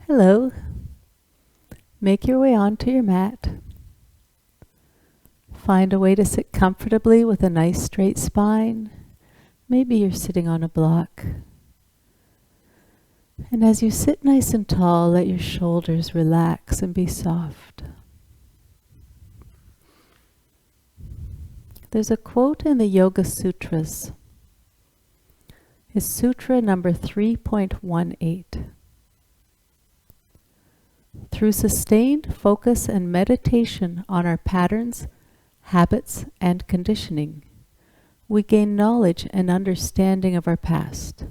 Hello. Make your way onto your mat. Find a way to sit comfortably with a nice straight spine. Maybe you're sitting on a block. And as you sit nice and tall, let your shoulders relax and be soft. There's a quote in the Yoga Sutras. It's Sutra number 3.18. Through sustained focus and meditation on our patterns, habits, and conditioning, we gain knowledge and understanding of our past,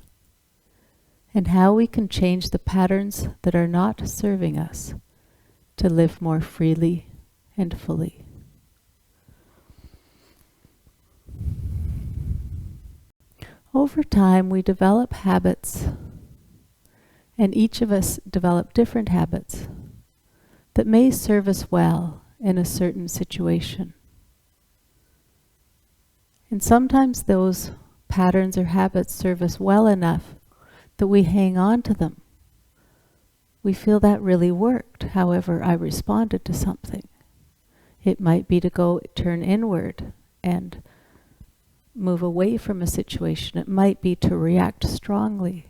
and how we can change the patterns that are not serving us to live more freely and fully. Over time, we develop habits, and each of us develop different habits that may serve us well in a certain situation. And sometimes those patterns or habits serve us well enough that we hang on to them. We feel that really worked, however I responded to something. It might be to turn inward and move away from a situation. It might be to react strongly.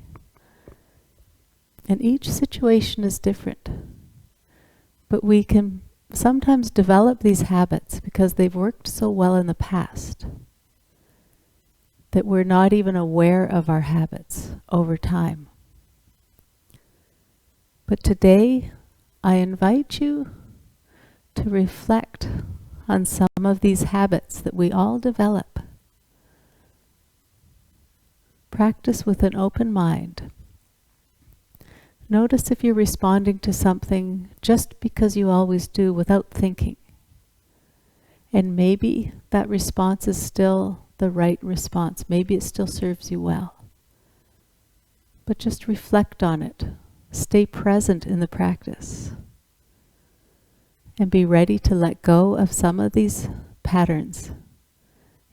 And each situation is different. But we can sometimes develop these habits because they've worked so well in the past that we're not even aware of our habits over time. But today, I invite you to reflect on some of these habits that we all develop. Practice with an open mind. Notice if you're responding to something just because you always do without thinking. And maybe that response is still the right response. Maybe it still serves you well. But just reflect on it. Stay present in the practice. And be ready to let go of some of these patterns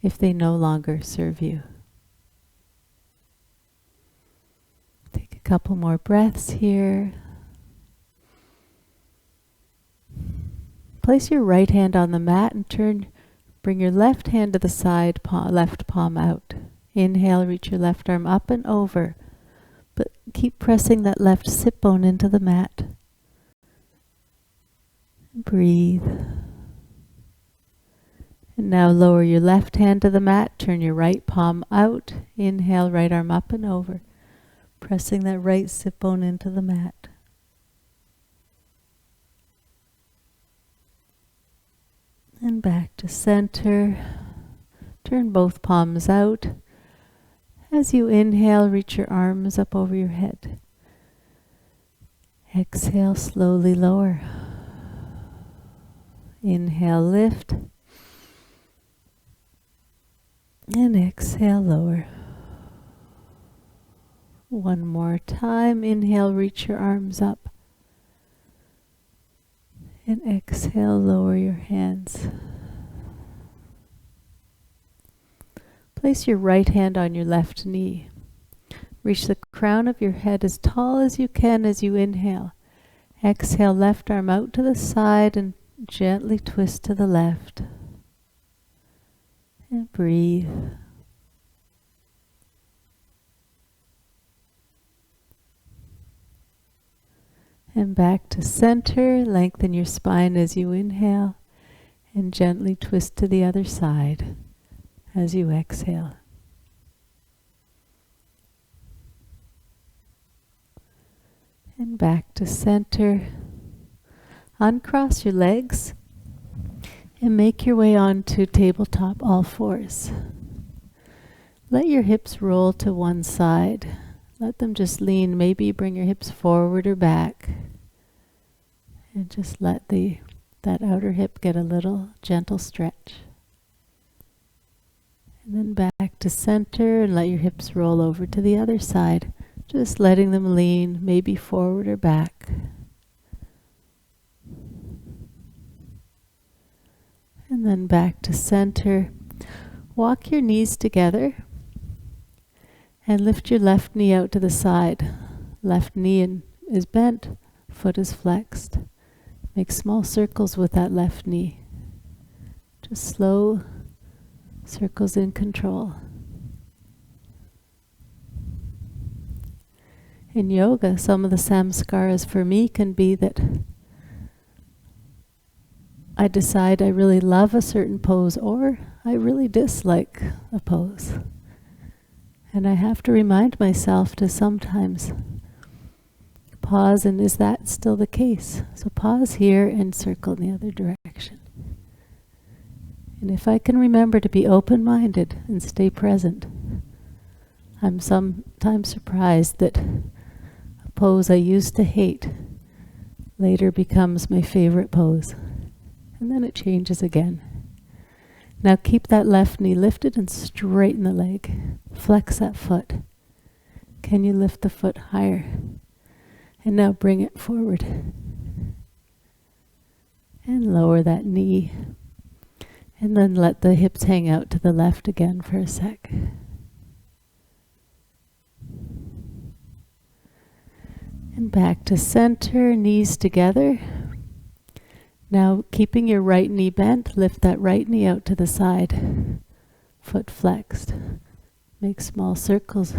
if they no longer serve you. Take a couple more breaths here. Place your right hand on the mat and bring your left hand to the side, left palm out. Inhale, reach your left arm up and over, but keep pressing that left sit bone into the mat. Breathe. And now lower your left hand to the mat, turn your right palm out. Inhale, right arm up and over, pressing that right sit bone into the mat. And back to center. Turn both palms out. As you inhale, reach your arms up over your head. Exhale, slowly lower. Inhale, lift. And exhale, lower. One more time. Inhale, reach your arms up. And exhale, lower your hands. Place your right hand on your left knee. Reach the crown of your head as tall as you can as you inhale. Exhale, left arm out to the side and gently twist to the left. And breathe. And back to center. Lengthen your spine as you inhale and gently twist to the other side as you exhale. And back to center. Uncross your legs and make your way onto tabletop all fours. Let your hips roll to one side. Let them just lean. Maybe bring your hips forward or back. And just let that outer hip get a little gentle stretch. And then back to center and let your hips roll over to the other side. Just letting them lean, maybe forward or back. And then back to center. Walk your knees together and lift your left knee out to the side. Left knee is bent Foot is flexed. Make small circles with that left knee. Just slow circles in control. In yoga, some of the samskaras for me can be that I decide I really love a certain pose or I really dislike a pose. And I have to remind myself to sometimes pause, and is that still the case? So pause here and circle in the other direction. And if I can remember to be open-minded and stay present, I'm sometimes surprised that a pose I used to hate later becomes my favorite pose. And then it changes again. Now keep that left knee lifted and straighten the leg. Flex that foot. Can you lift the foot higher? And now bring it forward. And lower that knee. And then let the hips hang out to the left again for a sec. And back to center, knees together. Now, keeping your right knee bent, lift that right knee out to the side. Foot flexed. Make small circles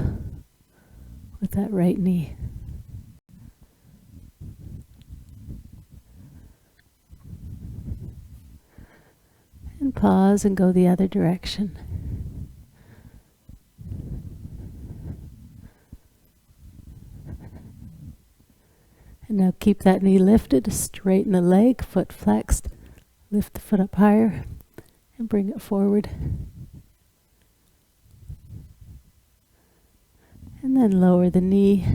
with that right knee. And pause and go the other direction. And now keep that knee lifted, straighten the leg, foot flexed. Lift the foot up higher and bring it forward. And then lower the knee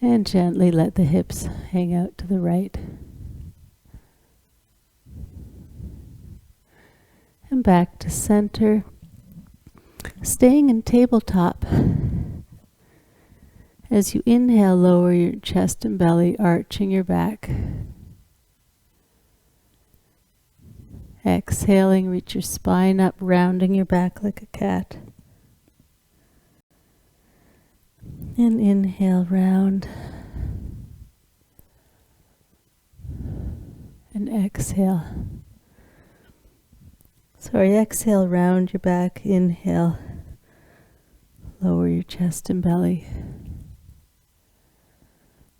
and gently let the hips hang out to the right. And back to center. Staying in tabletop. As you inhale, lower your chest and belly, arching your back. Exhaling, reach your spine up, rounding your back like a cat. And inhale, round. And exhale. Exhale, round your back. Inhale, lower your chest and belly.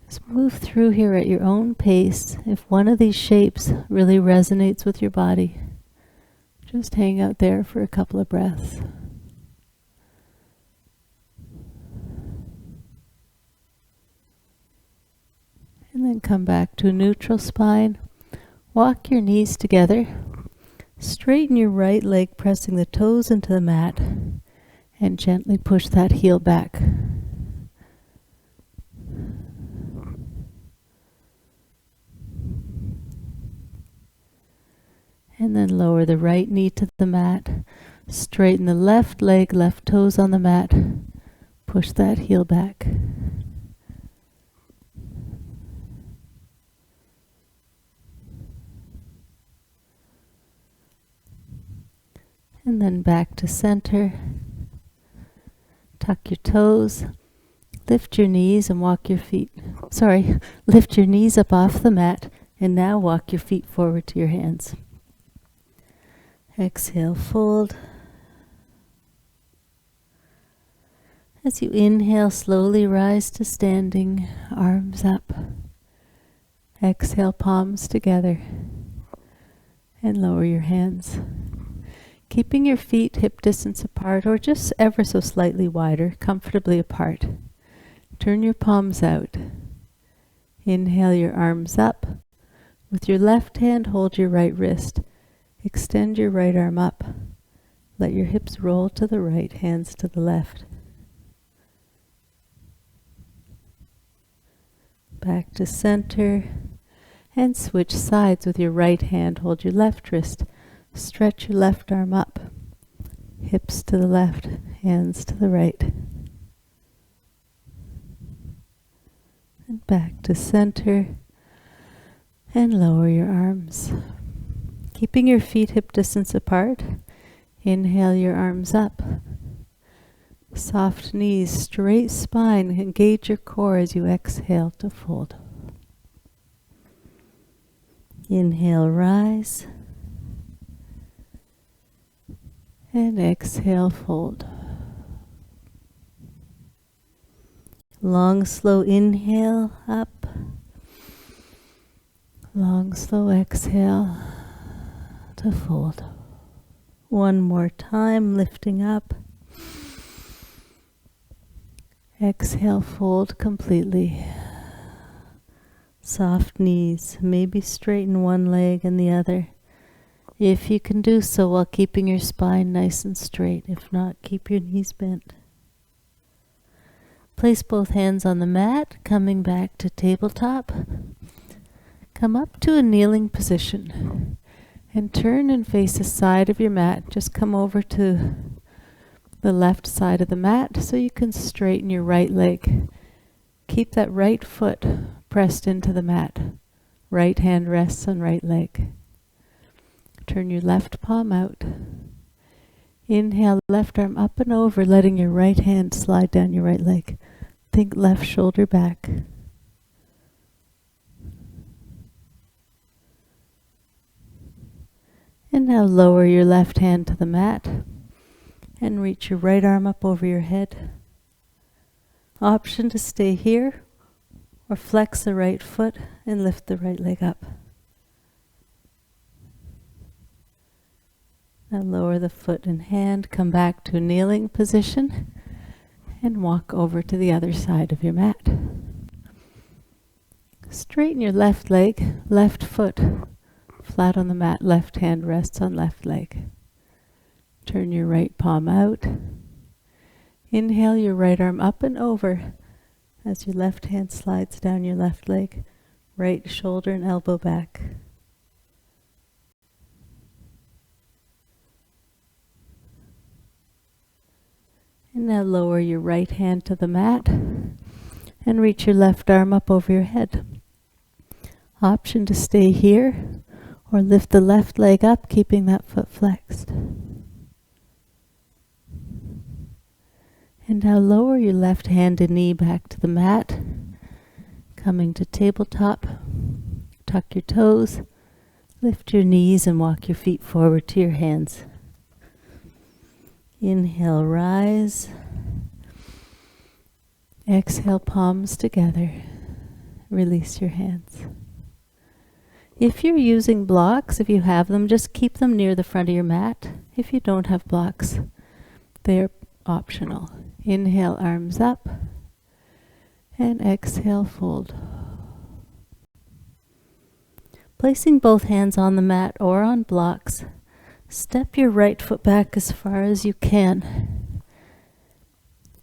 Just move through here at your own pace. If one of these shapes really resonates with your body, just hang out there for a couple of breaths. And then come back to a neutral spine. Walk your knees together. Straighten your right leg, pressing the toes into the mat, and gently push that heel back. And then lower the right knee to the mat. Straighten the left leg, left toes on the mat. Push that heel back. And then back to center. Tuck your toes. Lift your knees and walk your feet. Lift your knees up off the mat and now walk your feet forward to your hands. Exhale, fold. As you inhale, slowly rise to standing, arms up. Exhale, palms together. And lower your hands. Keeping your feet hip distance apart or just ever so slightly wider, comfortably apart. Turn your palms out. Inhale your arms up. With your left hand, hold your right wrist. Extend your right arm up. Let your hips roll to the right, hands to the left. Back to center. And switch sides. With your right hand, hold your left wrist. Stretch your left arm up. Hips to the left, hands to the right. And back to center. And lower your arms. Keeping your feet hip distance apart, inhale your arms up. Soft knees, straight spine, engage your core as you exhale to fold. Inhale, rise. And exhale, fold. Long, slow inhale, up. Long, slow exhale to fold. One more time, lifting up. Exhale, fold completely. Soft knees, maybe straighten one leg and the other. If you can do so while keeping your spine nice and straight. If not, keep your knees bent. Place both hands on the mat, coming back to tabletop. Come up to a kneeling position and turn and face the side of your mat. Just come over to the left side of the mat so you can straighten your right leg. Keep that right foot pressed into the mat. Right hand rests on right leg. Turn your left palm out. Inhale, left arm up and over, letting your right hand slide down your right leg. Think left shoulder back. And now lower your left hand to the mat and reach your right arm up over your head. Option to stay here or flex the right foot and lift the right leg up. Now lower the foot and hand, come back to a kneeling position and walk over to the other side of your mat. Straighten your left leg, left foot flat on the mat, left hand rests on left leg. Turn your right palm out. Inhale your right arm up and over as your left hand slides down your left leg, right shoulder and elbow back. And now lower your right hand to the mat and reach your left arm up over your head. Option to stay here or lift the left leg up, keeping that foot flexed. And now lower your left hand and knee back to the mat, coming to tabletop. Tuck your toes, lift your knees and walk your feet forward to your hands. Inhale, rise. Exhale, palms together. Release your hands. If you're using blocks, if you have them, just keep them near the front of your mat. If you don't have blocks, they're optional. Inhale, arms up. And exhale, fold. Placing both hands on the mat or on blocks, step your right foot back as far as you can.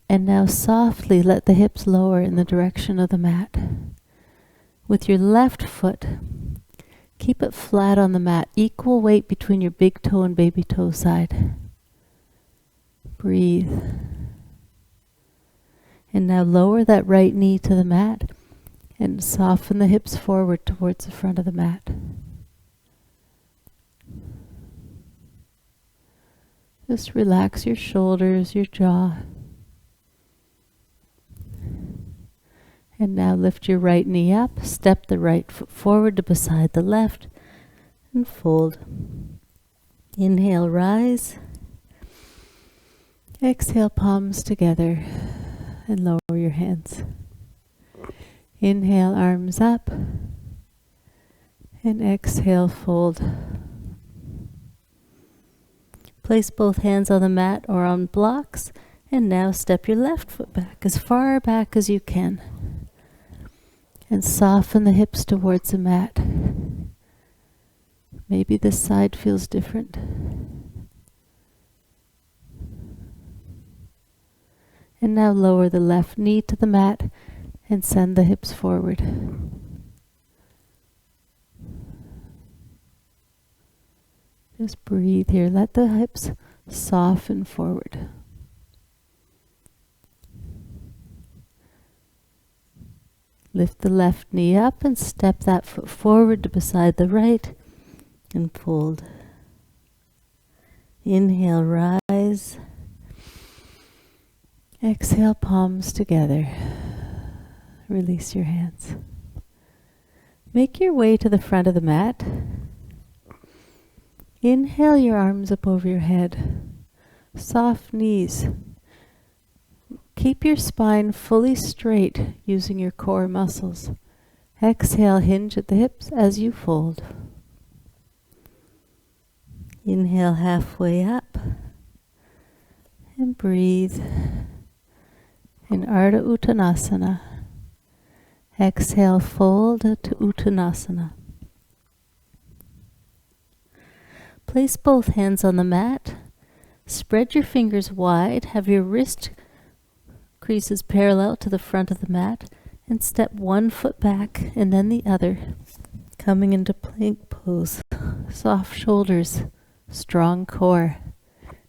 And now softly let the hips lower in the direction of the mat. With your left foot, keep it flat on the mat, equal weight between your big toe and baby toe side. Breathe. And now lower that right knee to the mat and soften the hips forward towards the front of the mat. Just relax your shoulders, your jaw. And now lift your right knee up, step the right foot forward to beside the left, and fold. Inhale, rise. Exhale, palms together, and lower your hands. Inhale, arms up, and exhale, fold. Place both hands on the mat or on blocks, and now step your left foot back as far back as you can. And soften the hips towards the mat. Maybe this side feels different. And now lower the left knee to the mat and send the hips forward. Just breathe here. Let the hips soften forward. Lift the left knee up and step that foot forward to beside the right and fold. Inhale, rise. Exhale, palms together. Release your hands. Make your way to the front of the mat. Inhale your arms up over your head. Soft knees. Keep your spine fully straight using your core muscles. Exhale, hinge at the hips as you fold. Inhale halfway up and breathe in Ardha Uttanasana. Exhale, fold to Uttanasana. Place both hands on the mat. Spread your fingers wide. Have your wrist creases parallel to the front of the mat. And step one foot back and then the other. Coming into plank pose. Soft shoulders, strong core.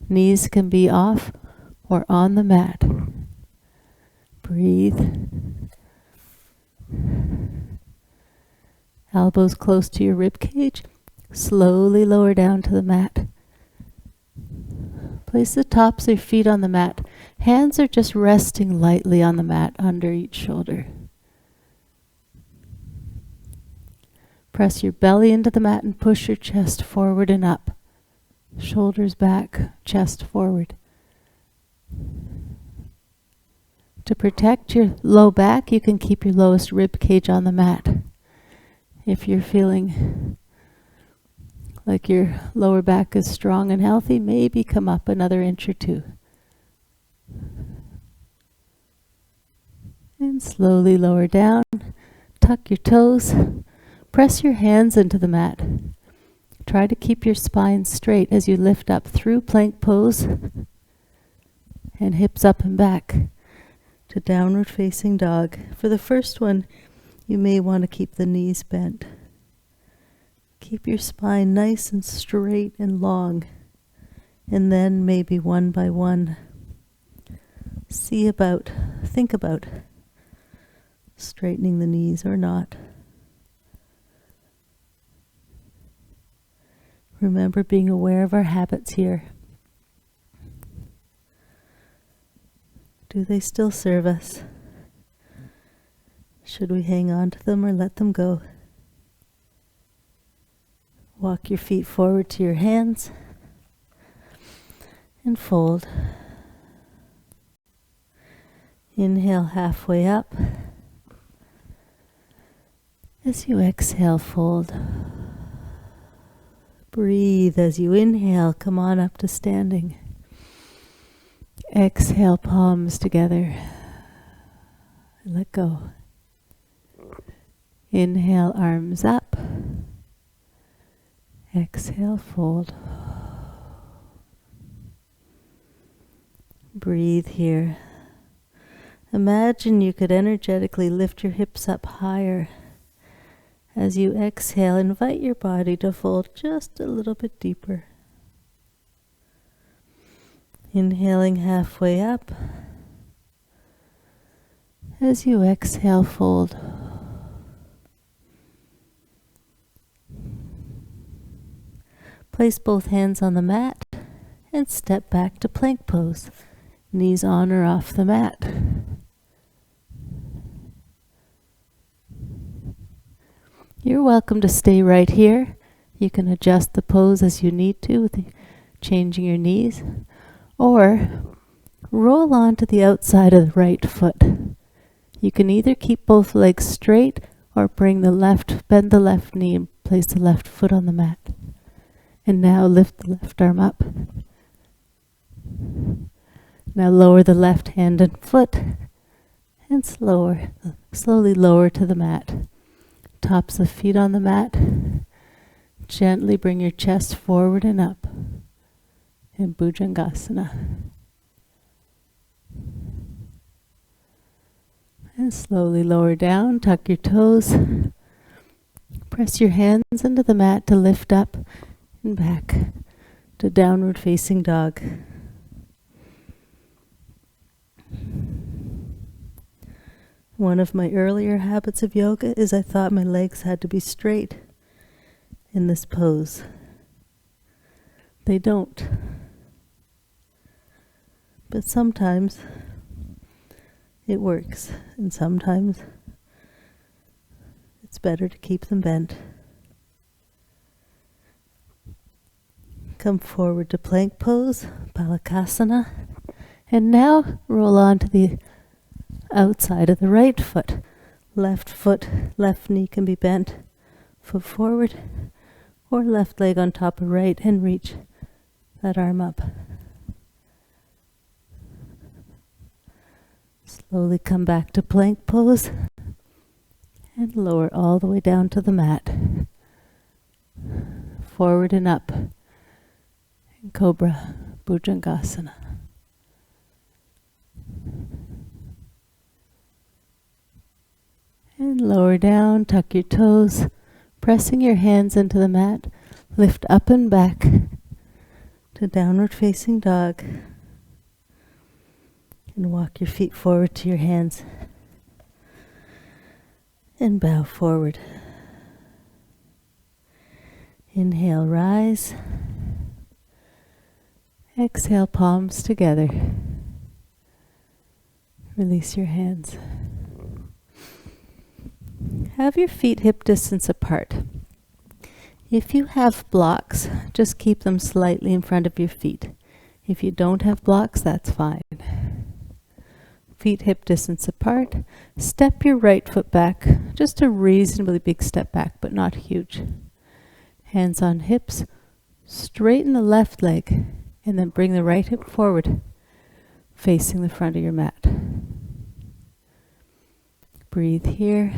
Knees can be off or on the mat. Breathe. Elbows close to your rib cage. Slowly lower down to the mat. Place the tops of your feet on the mat. Hands are just resting lightly on the mat under each shoulder. Press your belly into the mat and push your chest forward and up. Shoulders back, chest forward. To protect your low back, you can keep your lowest rib cage on the mat. If you're feeling like your lower back is strong and healthy, maybe come up another inch or two. And slowly lower down. Tuck your toes. Press your hands into the mat. Try to keep your spine straight as you lift up through plank pose and hips up and back to downward facing dog. For the first one, you may want to keep the knees bent. Keep your spine nice and straight and long, and then maybe one by one, think about straightening the knees or not. Remember being aware of our habits here. Do they still serve us? Should we hang on to them or let them go? Walk your feet forward to your hands and fold. Inhale halfway up. As you exhale, fold. Breathe as you inhale, come on up to standing. Exhale, palms together. Let go. Inhale, arms up. Exhale, fold. Breathe here. Imagine you could energetically lift your hips up higher. As you exhale, invite your body to fold just a little bit deeper. Inhaling halfway up. As you exhale, fold. Place both hands on the mat and step back to plank pose. Knees on or off the mat. You're welcome to stay right here. You can adjust the pose as you need to with changing your knees, or roll onto the outside of the right foot. You can either keep both legs straight or bend the left knee and place the left foot on the mat. And now lift the left arm up. Now lower the left hand and foot and slowly lower to the mat. Tops of feet on the mat. Gently bring your chest forward and up in Bhujangasana. And slowly lower down, tuck your toes. Press your hands into the mat to lift up and back to downward facing dog. One of my earlier habits of yoga is I thought my legs had to be straight in this pose. They don't. But sometimes it works, and sometimes it's better to keep them bent. Come forward to plank pose, Balakasana. And now roll on to the outside of the right foot. Foot, left knee can be bent, foot forward, or left leg on top of right and reach that arm up. Slowly come back to plank pose and lower all the way down to the mat. Forward and up in Cobra Bhujangasana. And lower down, tuck your toes, pressing your hands into the mat. Lift up and back to downward facing dog. And walk your feet forward to your hands. And bow forward. Inhale, rise. Exhale, palms together. Release your hands. Have your feet hip distance apart. If you have blocks, just keep them slightly in front of your feet. If you don't have blocks, that's fine. Feet hip distance apart. Step your right foot back, just a reasonably big step back, but not huge. Hands on hips. Straighten the left leg, and then bring the right hip forward, facing the front of your mat. Breathe here.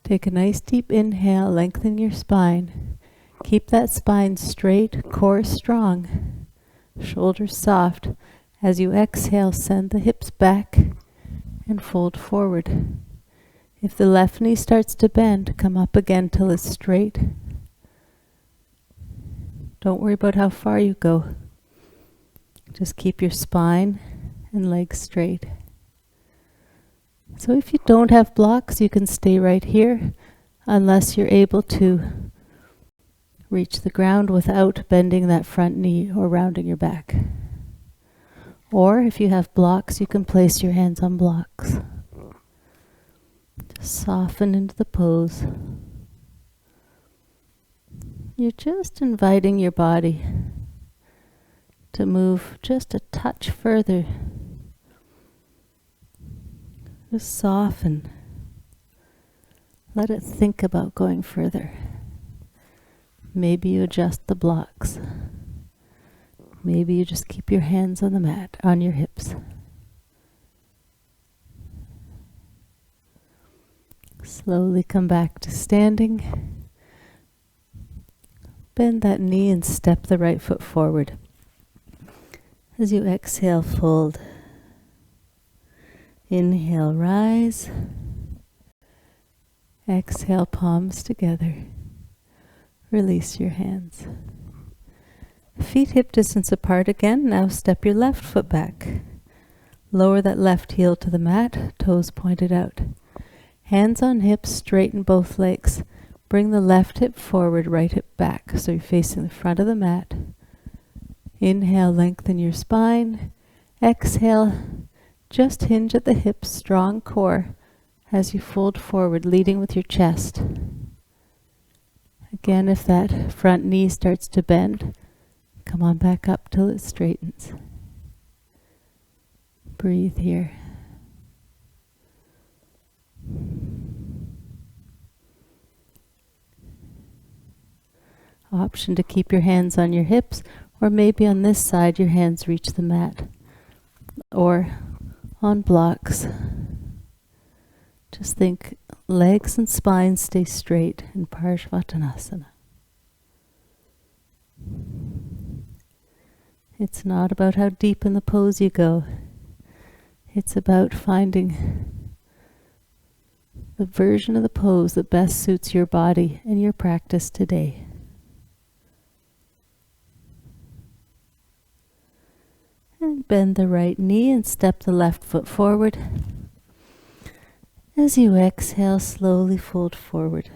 Take a nice deep inhale, lengthen your spine. Keep that spine straight, core strong, shoulders soft. As you exhale, send the hips back and fold forward. If the left knee starts to bend, come up again till it's straight. Don't worry about how far you go. Just keep your spine and legs straight. So if you don't have blocks, you can stay right here unless you're able to reach the ground without bending that front knee or rounding your back. Or if you have blocks, you can place your hands on blocks. Just soften into the pose. You're just inviting your body to move just a touch further. Just soften. Let it think about going further. Maybe you adjust the blocks. Maybe you just keep your hands on the mat, on your hips. Slowly come back to standing. Bend that knee and step the right foot forward. As you exhale, fold. Inhale, rise. Exhale, palms together. Release your hands. Feet hip distance apart again. Now step your left foot back. Lower that left heel to the mat, toes pointed out. Hands on hips, straighten both legs. Bring the left hip forward, right hip back, so you're facing the front of the mat. Inhale, lengthen your spine. Exhale, just hinge at the hips, strong core as you fold forward, leading with your chest. Again, if that front knee starts to bend, come on back up till it straightens. Breathe here. Option to keep your hands on your hips, or maybe on this side your hands reach the mat, or on blocks. Just think legs and spine stay straight in Parshvattanasana. It's not about how deep in the pose you go. It's about finding the version of the pose that best suits your body and your practice today. And bend the right knee and step the left foot forward. As you exhale, slowly fold forward.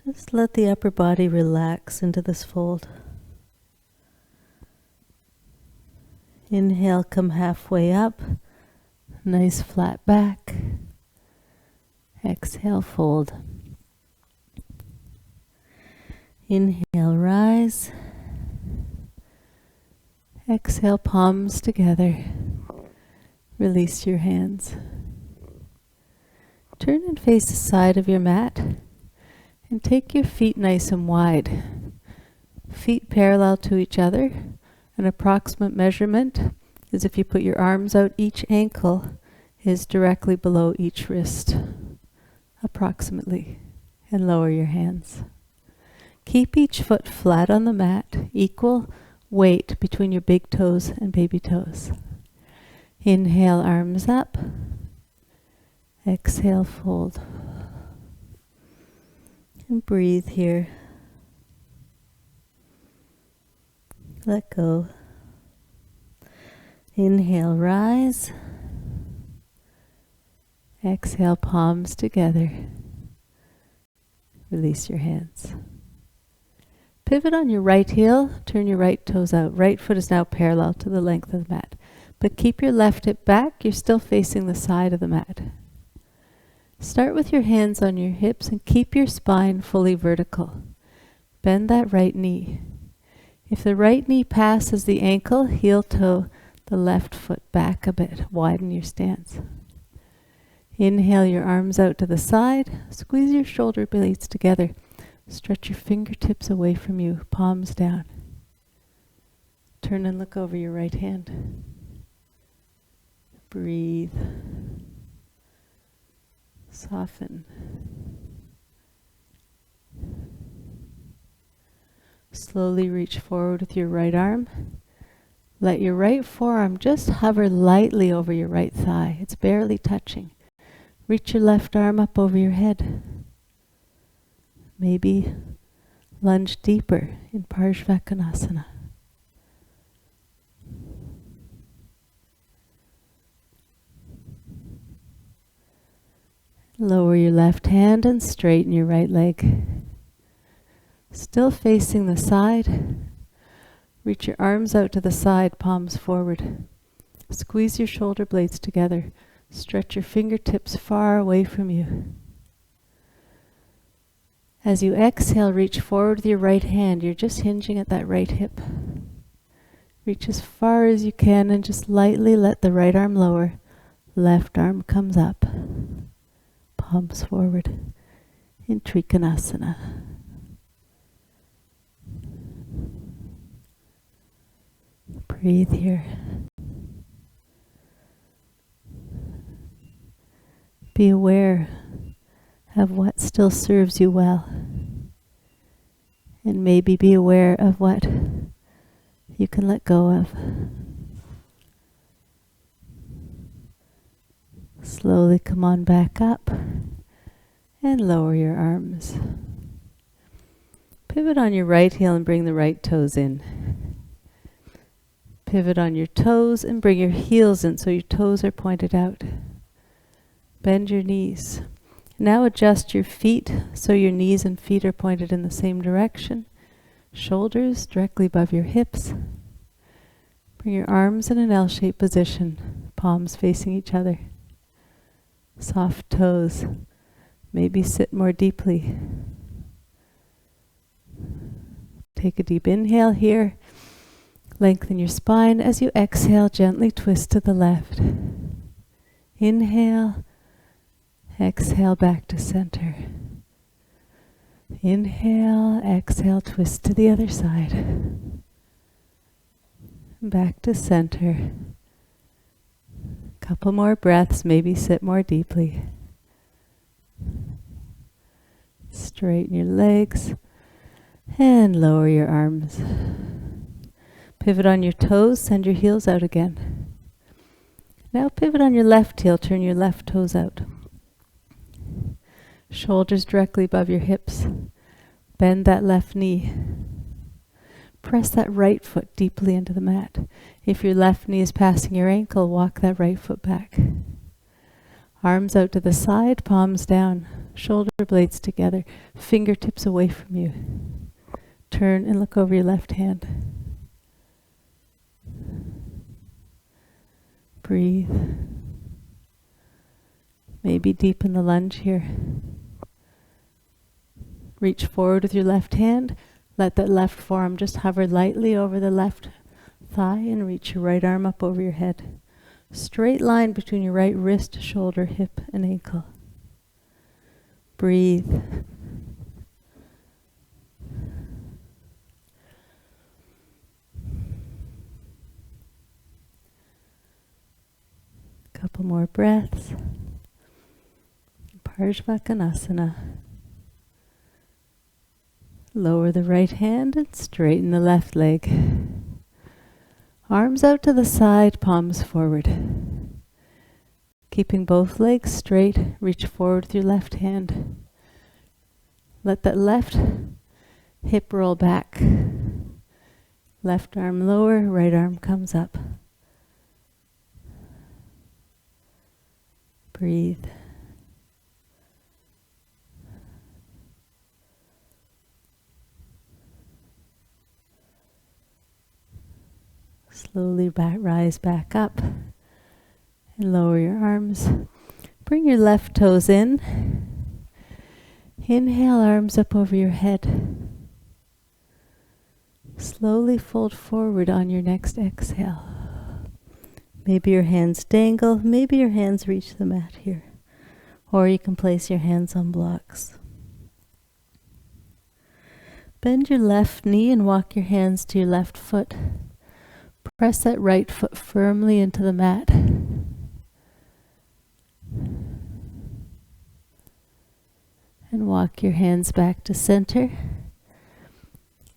Just let the upper body relax into this fold. Inhale, come halfway up. Nice flat back. Exhale, fold. Inhale, rise. Exhale, palms together. Release your hands. Turn and face the side of your mat and take your feet nice and wide. Feet parallel to each other. An approximate measurement is if you put your arms out, each ankle is directly below each wrist, approximately, and lower your hands. Keep each foot flat on the mat, equal weight between your big toes and baby toes. Inhale, arms up. Exhale, fold. And breathe here. Let go. Inhale, rise. Exhale, palms together. Release your hands. Pivot on your right heel, turn your right toes out. Right foot is now parallel to the length of the mat. But keep your left hip back, you're still facing the side of the mat. Start with your hands on your hips and keep your spine fully vertical. Bend that right knee. If the right knee passes the ankle, heel toe the left foot back a bit. Widen your stance. Inhale your arms out to the side. Squeeze your shoulder blades together. Stretch your fingertips away from you, palms down. Turn and look over your right hand. Breathe. Soften. Slowly reach forward with your right arm. Let your right forearm just hover lightly over your right thigh. It's barely touching. Reach your left arm up over your head. Maybe lunge deeper in Parshvakonasana. Lower your left hand and straighten your right leg. Still facing the side. Reach your arms out to the side, palms forward. Squeeze your shoulder blades together. Stretch your fingertips far away from you. As you exhale, reach forward with your right hand. You're just hinging at that right hip. Reach as far as you can and just lightly let the right arm lower. Left arm comes up. Palms forward in Trikonasana. Breathe here. Be aware of what still serves you well. And maybe be aware of what you can let go of. Slowly come on back up and lower your arms. Pivot on your right heel and bring the right toes in. Pivot on your toes and bring your heels in so your toes are pointed out. Bend your knees. Now adjust your feet so your knees and feet are pointed in the same direction. Shoulders directly above your hips. Bring your arms in an L-shaped position, palms facing each other. Soft toes. Maybe sit more deeply. Take a deep inhale here. Lengthen your spine. As you exhale, gently twist to the left. Inhale. Exhale back to center. Inhale, exhale, twist to the other side. Back to center. Couple more breaths, maybe sit more deeply. Straighten your legs and lower your arms. Pivot on your toes, send your heels out again. Now pivot on your left heel, turn your left toes out. Shoulders directly above your hips. Bend that left knee. Press that right foot deeply into the mat. If your left knee is passing your ankle, walk that right foot back. Arms out to the side, palms down. Shoulder blades together. Fingertips away from you. Turn and look over your left hand. Breathe. Maybe deepen the lunge here. Reach forward with your left hand. Let that left forearm just hover lightly over the left thigh and reach your right arm up over your head. Straight line between your right wrist, shoulder, hip, and ankle. Breathe. Couple more breaths. Parshvakonasana. Lower the right hand and straighten the left leg. Arms out to the side, palms forward. Keeping both legs straight, reach forward with your left hand. Let that left hip roll back. Left arm lower, right arm comes up. Breathe. Slowly rise back up and lower your arms. Bring your left toes in. Inhale, arms up over your head. Slowly fold forward on your next exhale. Maybe your hands dangle, maybe your hands reach the mat here. Or you can place your hands on blocks. Bend your left knee and walk your hands to your left foot. Press that right foot firmly into the mat. And walk your hands back to center.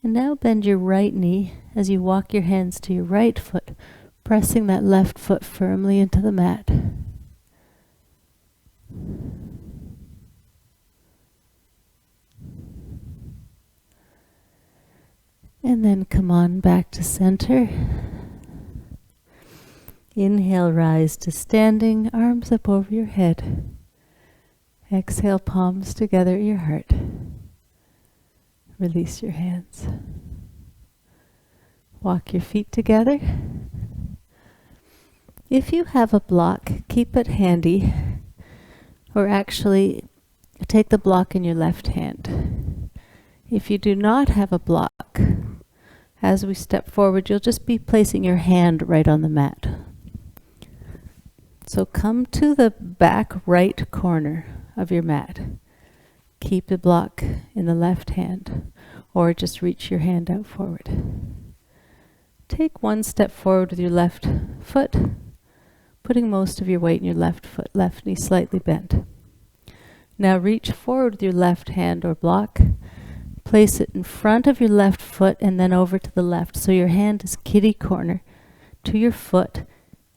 And now bend your right knee as you walk your hands to your right foot, pressing that left foot firmly into the mat. And then come on back to center. Inhale, rise to standing, arms up over your head. Exhale, palms together at your heart. Release your hands. Walk your feet together. If you have a block, keep it handy, or actually take the block in your left hand. If you do not have a block, as we step forward, you'll just be placing your hand right on the mat. So come to the back right corner of your mat. Keep the block in the left hand, or just reach your hand out forward. Take one step forward with your left foot, putting most of your weight in your left foot, left knee slightly bent. Now reach forward with your left hand or block. Place it in front of your left foot and then over to the left. So your hand is kitty corner to your foot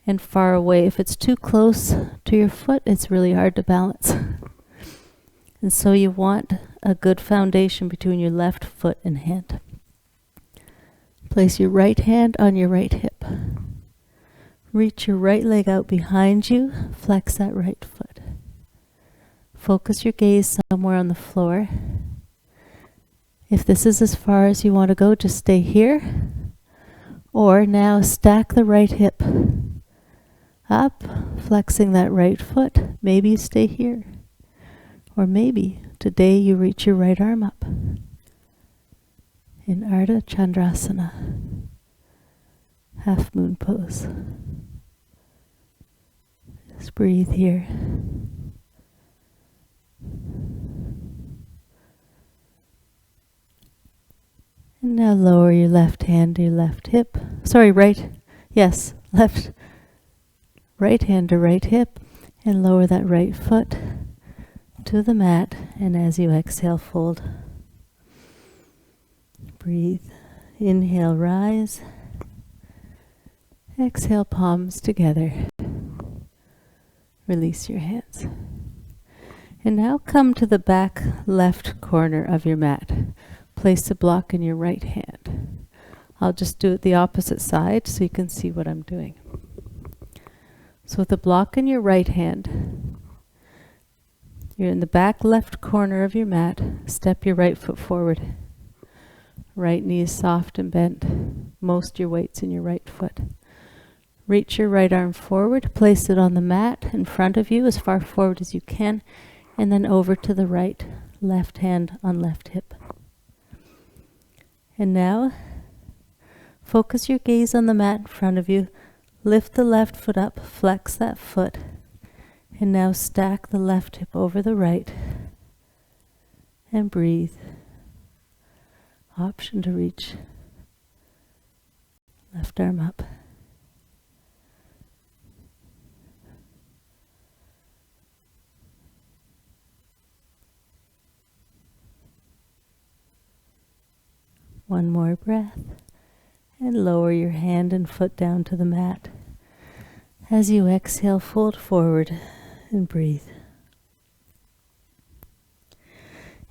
and far away. If it's too close to your foot, it's really hard to balance. And so you want a good foundation between your left foot and hand. Place your right hand on your right hip. Reach your right leg out behind you. Flex that right foot. Focus your gaze somewhere on the floor. If this is as far as you want to go, just stay here. Or now stack the right hip up, flexing that right foot. Maybe you stay here. Or maybe today you reach your right arm up. In Ardha Chandrasana, half moon pose. Just breathe here. And now lower your left hand to your left hip. Sorry, right. Yes, left. Right hand to right hip. And lower that right foot to the mat. And as you exhale, fold. Breathe. Inhale, rise. Exhale, palms together. Release your hands. And now come to the back left corner of your mat. Place the block in your right hand. I'll just do it the opposite side so you can see what I'm doing. So with the block in your right hand, you're in the back left corner of your mat. Step your right foot forward. Right knee is soft and bent. Most of your weight's in your right foot. Reach your right arm forward, place it on the mat in front of you as far forward as you can, and then over to the right, left hand on left hip. And now, focus your gaze on the mat in front of you. Lift the left foot up, flex that foot, and now stack the left hip over the right, and breathe. Option to reach left arm up. One more breath, and lower your hand and foot down to the mat. As you exhale, fold forward and breathe.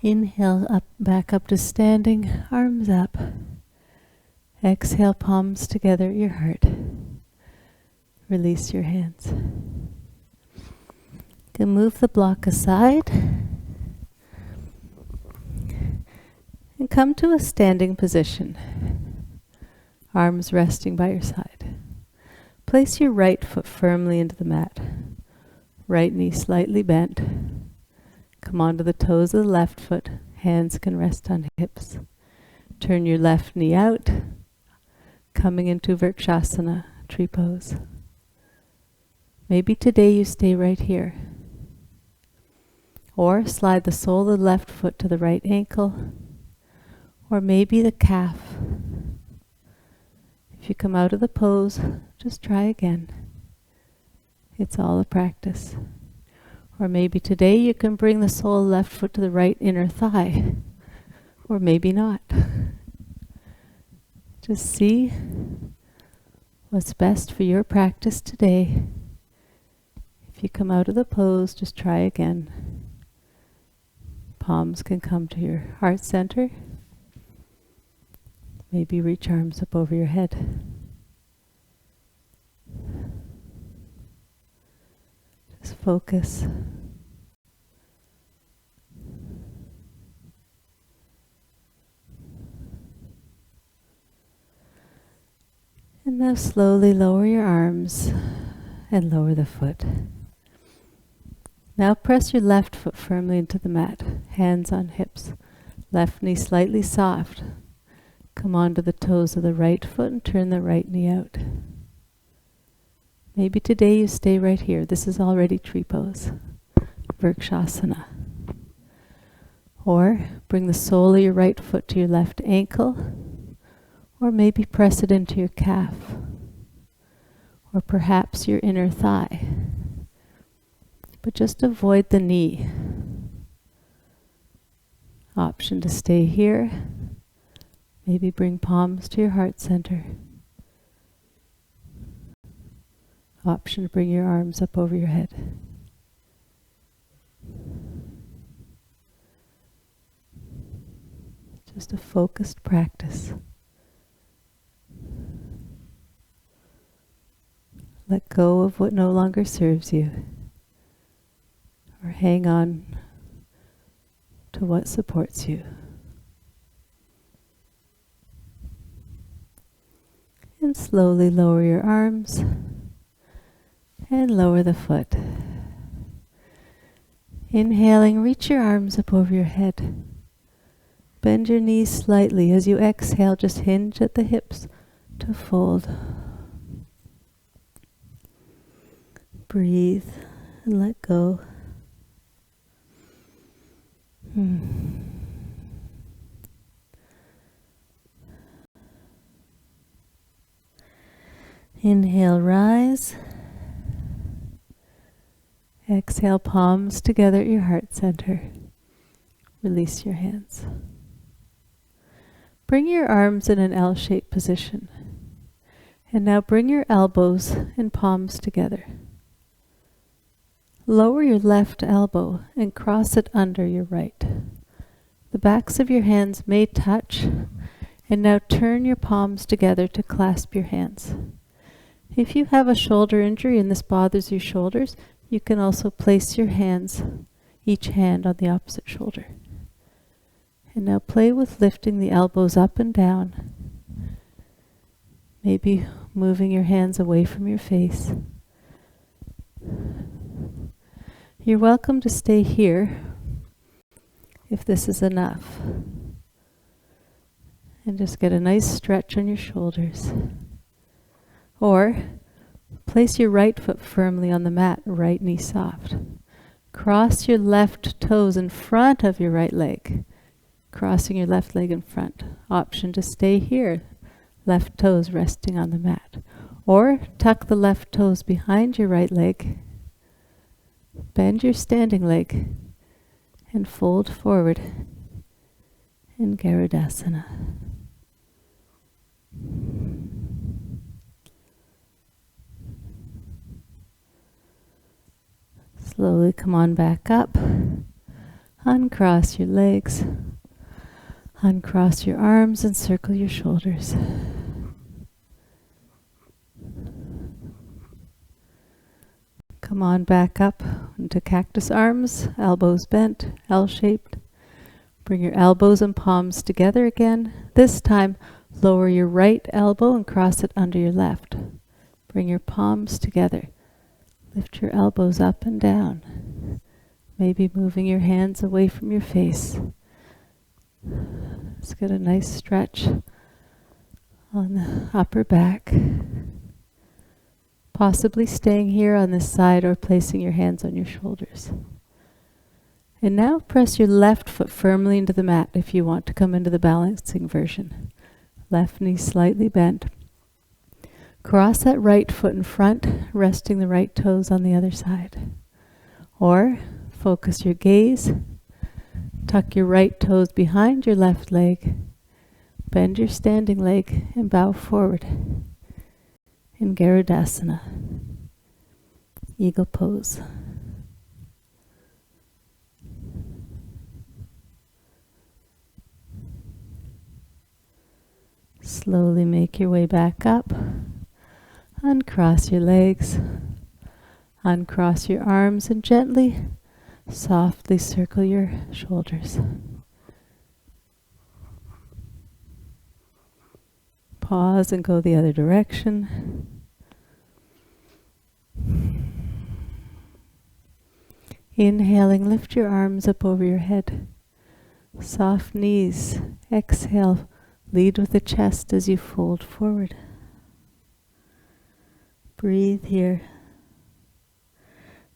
Inhale up, back up to standing, arms up. Exhale, palms together at your heart. Release your hands. You can move the block aside and come to a standing position. Arms resting by your side. Place your right foot firmly into the mat. Right knee slightly bent. Come onto the toes of the left foot. Hands can rest on hips. Turn your left knee out, coming into Vrikshasana, tree pose. Maybe today you stay right here. Or slide the sole of the left foot to the right ankle, or maybe the calf. If you come out of the pose, just try again. It's all a practice. Or maybe today you can bring the sole of the left foot to the right inner thigh, or maybe not. Just see what's best for your practice today. If you come out of the pose, just try again. Palms can come to your heart center. Maybe reach arms up over your head. Just focus. And now slowly lower your arms and lower the foot. Now press your left foot firmly into the mat, hands on hips, left knee slightly soft. Come onto the toes of the right foot and turn the right knee out. Maybe today you stay right here. This is already tree pose, Vrikshasana. Or bring the sole of your right foot to your left ankle, or maybe press it into your calf, or perhaps your inner thigh. But just avoid the knee. Option to stay here. Maybe bring palms to your heart center. Option to bring your arms up over your head. Just a focused practice. Let go of what no longer serves you, or hang on to what supports you. And slowly lower your arms and lower the foot. Inhaling, reach your arms up over your head. Bend your knees slightly. As you exhale, just hinge at the hips to fold. Breathe and let go. Inhale, rise. Exhale, palms together at your heart center. Release your hands. Bring your arms in an L-shaped position. And now bring your elbows and palms together. Lower your left elbow and cross it under your right. The backs of your hands may touch, and now turn your palms together to clasp your hands. If you have a shoulder injury and this bothers your shoulders, you can also place your hands, each hand on the opposite shoulder. And now play with lifting the elbows up and down. Maybe moving your hands away from your face. You're welcome to stay here if this is enough. And just get a nice stretch on your shoulders. Or place your right foot firmly on the mat, right knee soft. Cross your left toes in front of your right leg. Crossing your left leg in front. Option to stay here. Left toes resting on the mat. Or tuck the left toes behind your right leg. Bend your standing leg and fold forward in Garudasana. Slowly come on back up. Uncross your legs. Uncross your arms and circle your shoulders. Come on back up into cactus arms, elbows bent, L-shaped. Bring your elbows and palms together again. This time, lower your right elbow and cross it under your left. Bring your palms together. Lift your elbows up and down. Maybe moving your hands away from your face. Let's get a nice stretch on the upper back. Possibly staying here on this side or placing your hands on your shoulders. And now press your left foot firmly into the mat if you want to come into the balancing version. Left knee slightly bent. Cross that right foot in front, resting the right toes on the other side. Or focus your gaze. Tuck your right toes behind your left leg. Bend your standing leg and bow forward. In Garudasana, eagle pose. Slowly make your way back up. Uncross your legs. Uncross your arms and gently, softly circle your shoulders. Pause and go the other direction. Inhaling, lift your arms up over your head. Soft knees. Exhale, lead with the chest as you fold forward. Breathe here.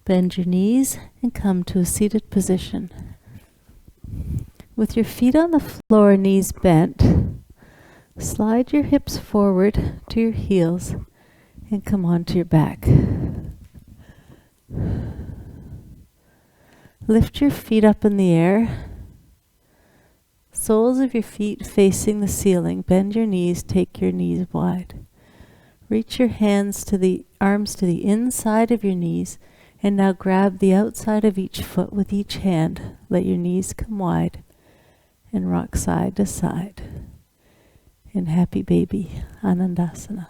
Bend your knees and come to a seated position. With your feet on the floor, knees bent, slide your hips forward to your heels and come onto your back. Lift your feet up in the air. Soles of your feet facing the ceiling. Bend your knees, take your knees wide. Reach your hands to the arms to the inside of your knees, and now grab the outside of each foot with each hand. Let your knees come wide and rock side to side in Happy Baby Anandasana.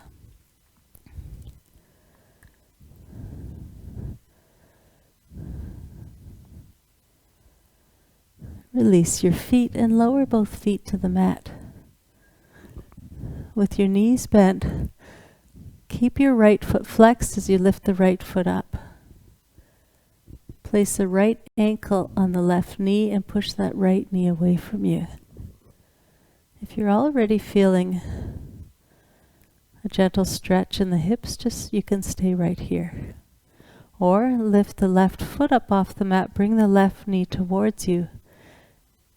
Release your feet and lower both feet to the mat. With your knees bent, keep your right foot flexed as you lift the right foot up. Place the right ankle on the left knee and push that right knee away from you. If you're already feeling a gentle stretch in the hips, you can stay right here. Or lift the left foot up off the mat, bring the left knee towards you.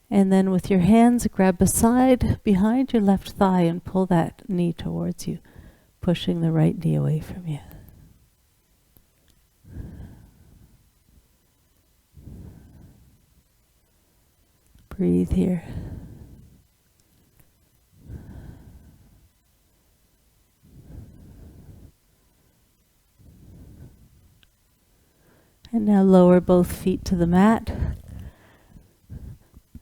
And then with your hands, grab a side behind your left thigh and pull that knee towards you, pushing the right knee away from you. Breathe here. And now lower both feet to the mat.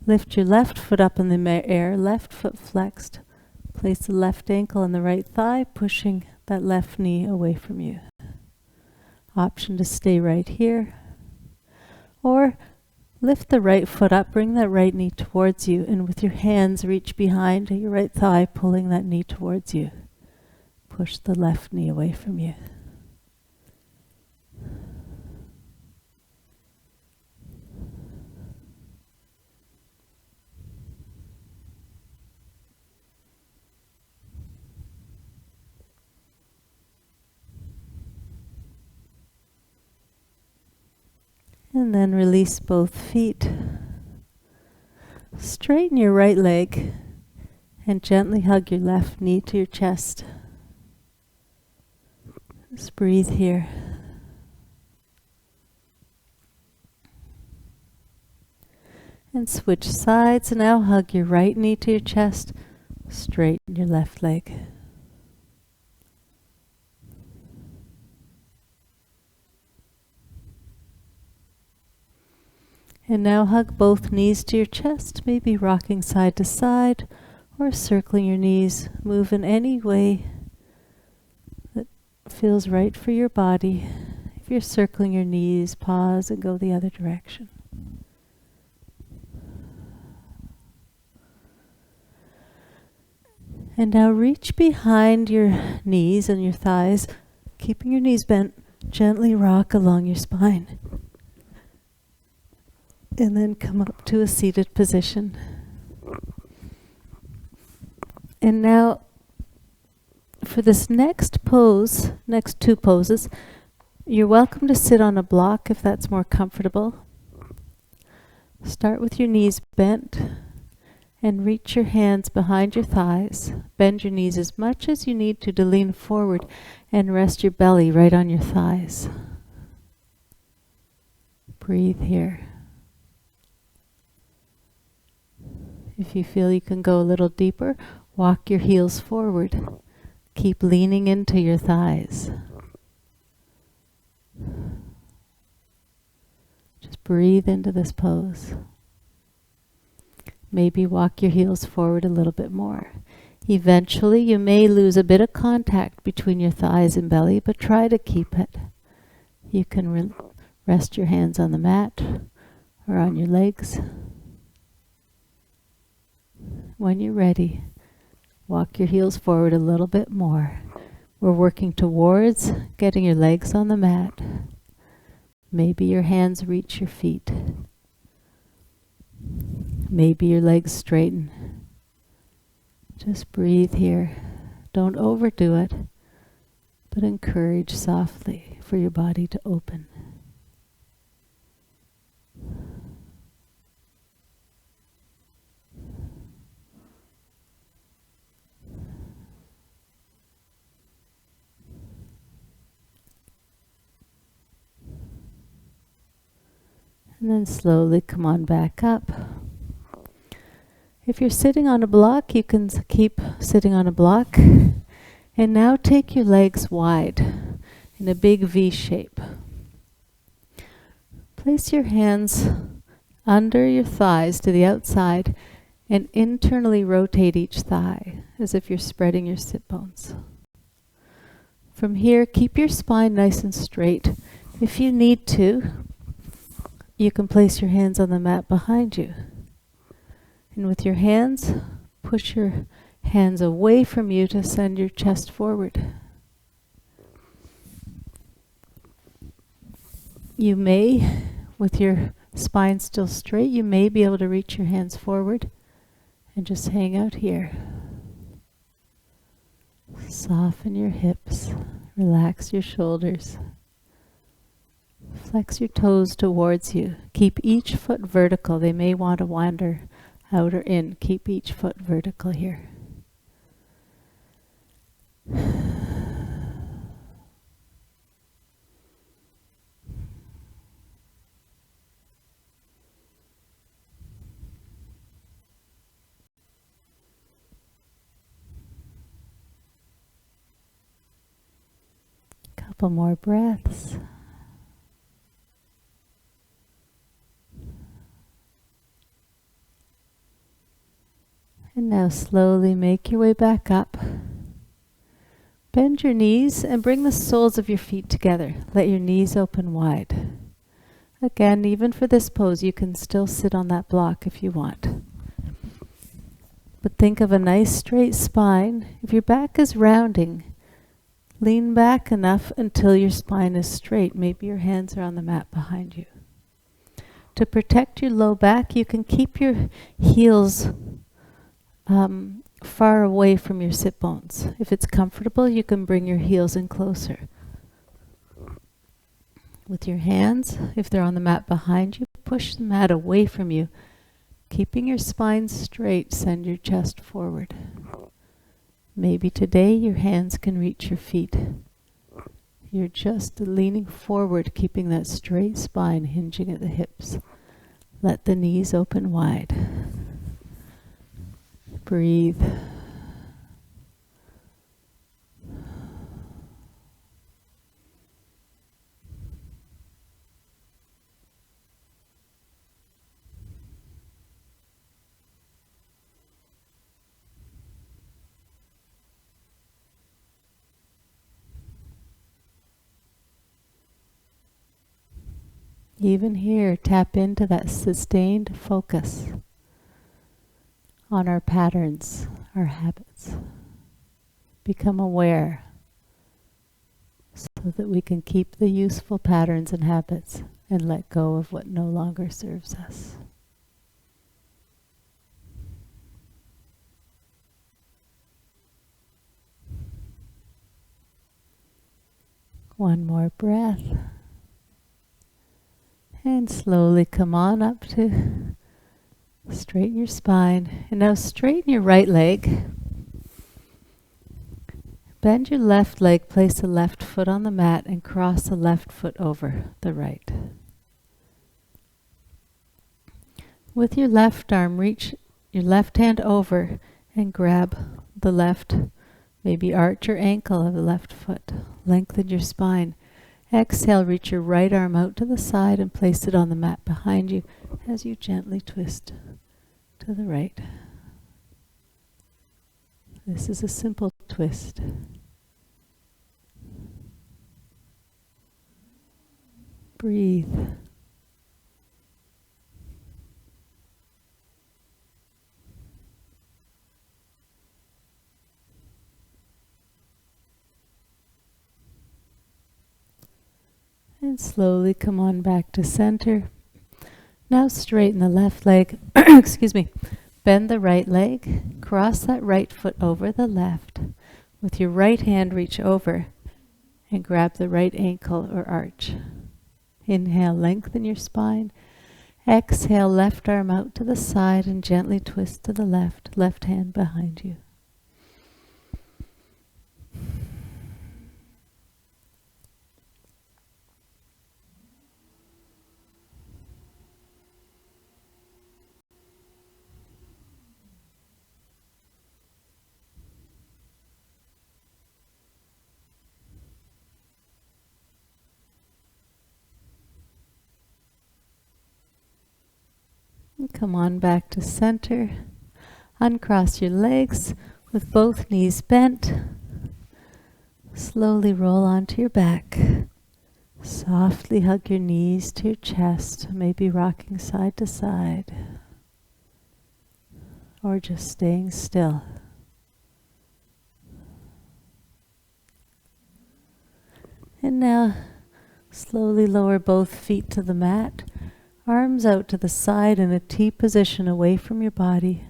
Lift your left foot up in the air, left foot flexed. Place the left ankle on the right thigh, pushing that left knee away from you. Option to stay right here. Or lift the right foot up, bring that right knee towards you, and with your hands reach behind your right thigh, pulling that knee towards you. Push the left knee away from you. And then release both feet. Straighten your right leg and gently hug your left knee to your chest. Just breathe here. And switch sides. Now hug your right knee to your chest. Straighten your left leg. And now hug both knees to your chest, maybe rocking side to side or circling your knees. Move in any way that feels right for your body. If you're circling your knees, pause and go the other direction. And now reach behind your knees and your thighs, keeping your knees bent. Gently rock along your spine. And then come up to a seated position. And now, for this next pose, next two poses, you're welcome to sit on a block if that's more comfortable. Start with your knees bent and reach your hands behind your thighs. Bend your knees as much as you need to lean forward and rest your belly right on your thighs. Breathe here. If you feel you can go a little deeper, walk your heels forward. Keep leaning into your thighs. Just breathe into this pose. Maybe walk your heels forward a little bit more. Eventually, you may lose a bit of contact between your thighs and belly, but try to keep it. You can rest your hands on the mat or on your legs. When you're ready, walk your heels forward a little bit more. We're working towards getting your legs on the mat. Maybe your hands reach your feet. Maybe your legs straighten. Just breathe here. Don't overdo it, but encourage softly for your body to open. And then slowly come on back up. If you're sitting on a block, you can keep sitting on a block. And now take your legs wide in a big V shape. Place your hands under your thighs to the outside and internally rotate each thigh as if you're spreading your sit bones. From here, keep your spine nice and straight. If you need to, you can place your hands on the mat behind you. And with your hands, push your hands away from you to send your chest forward. You may, with your spine still straight, you may be able to reach your hands forward and just hang out here. Soften your hips, relax your shoulders. Flex your toes towards you. Keep each foot vertical. They may want to wander out or in. Keep each foot vertical here. Couple more breaths. And now slowly make your way back up. Bend your knees and bring the soles of your feet together. Let your knees open wide. Again, even for this pose, you can still sit on that block if you want. But think of a nice straight spine. If your back is rounding, Lean back enough until your spine is straight. Maybe your hands are on the mat behind you. To protect your low back, you can keep your heels far away from your sit bones. If it's comfortable, you can bring your heels in closer. With your hands, if they're on the mat behind you, push the mat away from you. Keeping your spine straight, send your chest forward. Maybe today your hands can reach your feet. You're just leaning forward, keeping that straight spine, hinging at the hips. Let the knees open wide. Breathe. Even here, tap into that sustained focus on our patterns, our habits. Become aware so that we can keep the useful patterns and habits and let go of what no longer serves us. One more breath. And slowly come on up to straighten your spine. And now straighten your right leg. Bend your left leg, place the left foot on the mat and cross the left foot over the right. With your left arm, reach your left hand over and grab the left, maybe arch or ankle of the left foot. Lengthen your spine. Exhale, reach your right arm out to the side and place it on the mat behind you as you gently twist to the right. This is a simple twist. Breathe. And slowly come on back to center. Now straighten the left leg, excuse me, bend the right leg, cross that right foot over the left. With your right hand, reach over and grab the right ankle or arch. Inhale, lengthen your spine. Exhale, left arm out to the side and gently twist to the left, left hand behind you. And come on back to center. Uncross your legs with both knees bent. Slowly roll onto your back. Softly hug your knees to your chest, maybe rocking side to side. Or just staying still. And now slowly lower both feet to the mat. Arms out to the side in a T position away from your body.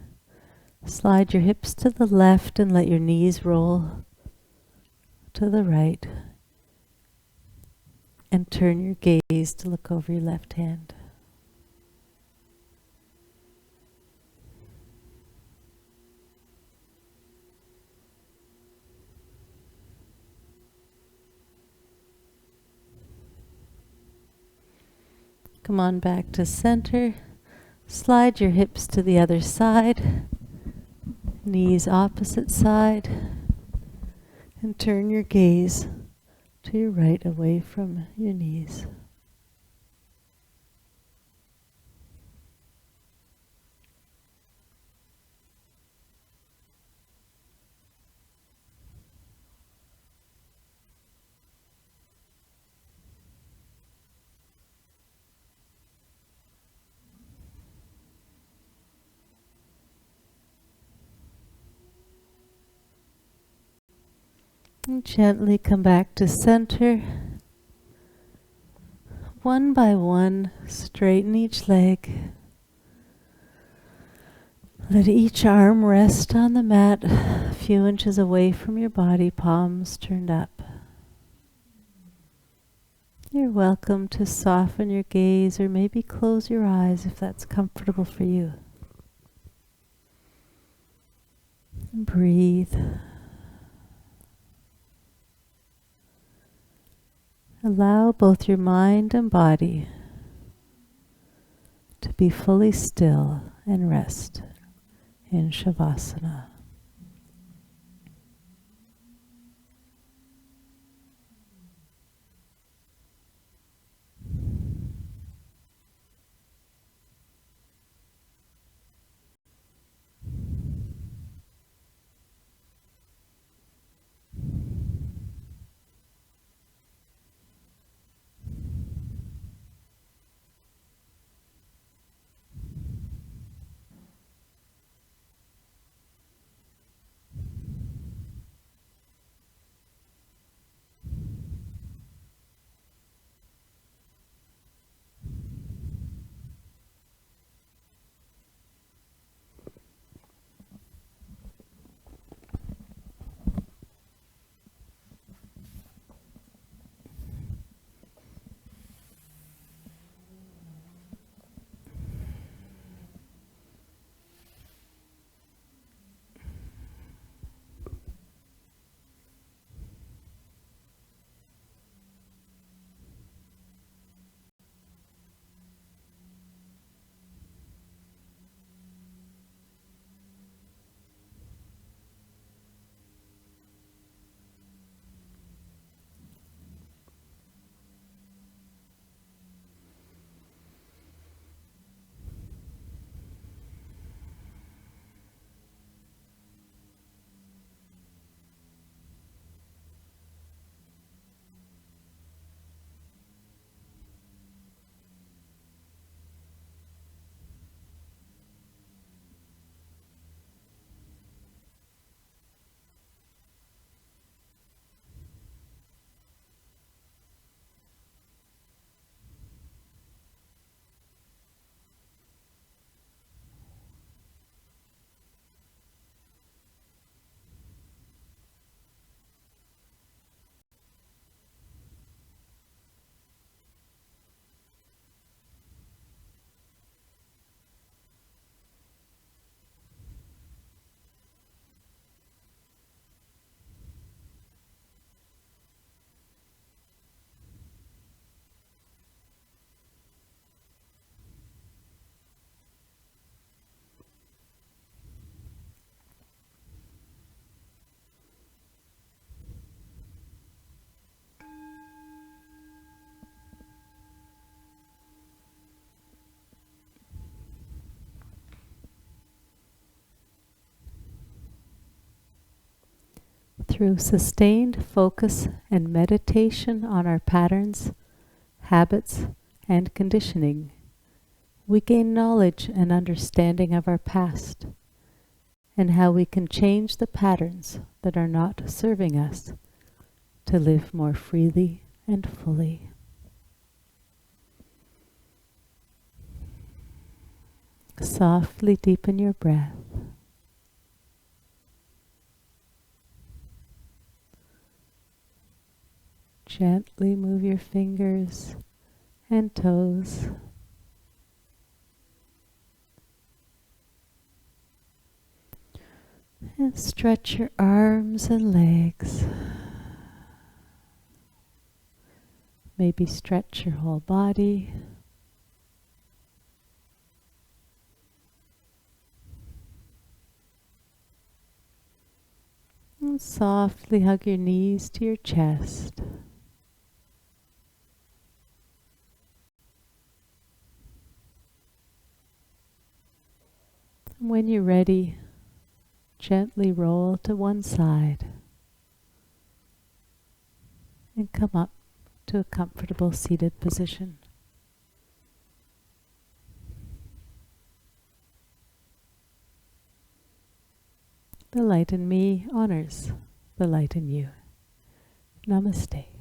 Slide your hips to the left and let your knees roll to the right. And turn your gaze to look over your left hand. Come on back to center. Slide your hips to the other side. Knees opposite side. And turn your gaze to your right away from your knees. And gently come back to center. One by one, straighten each leg. Let each arm rest on the mat a few inches away from your body, palms turned up. You're welcome to soften your gaze or maybe close your eyes if that's comfortable for you. And breathe. Allow both your mind and body to be fully still and rest in Shavasana. Through sustained focus and meditation on our patterns, habits, and conditioning, we gain knowledge and understanding of our past and how we can change the patterns that are not serving us to live more freely and fully. Softly deepen your breath. Gently move your fingers and toes. And stretch your arms and legs. Maybe stretch your whole body. And softly hug your knees to your chest. And when you're ready, gently roll to one side and come up to a comfortable seated position. The light in me honors the light in you. Namaste.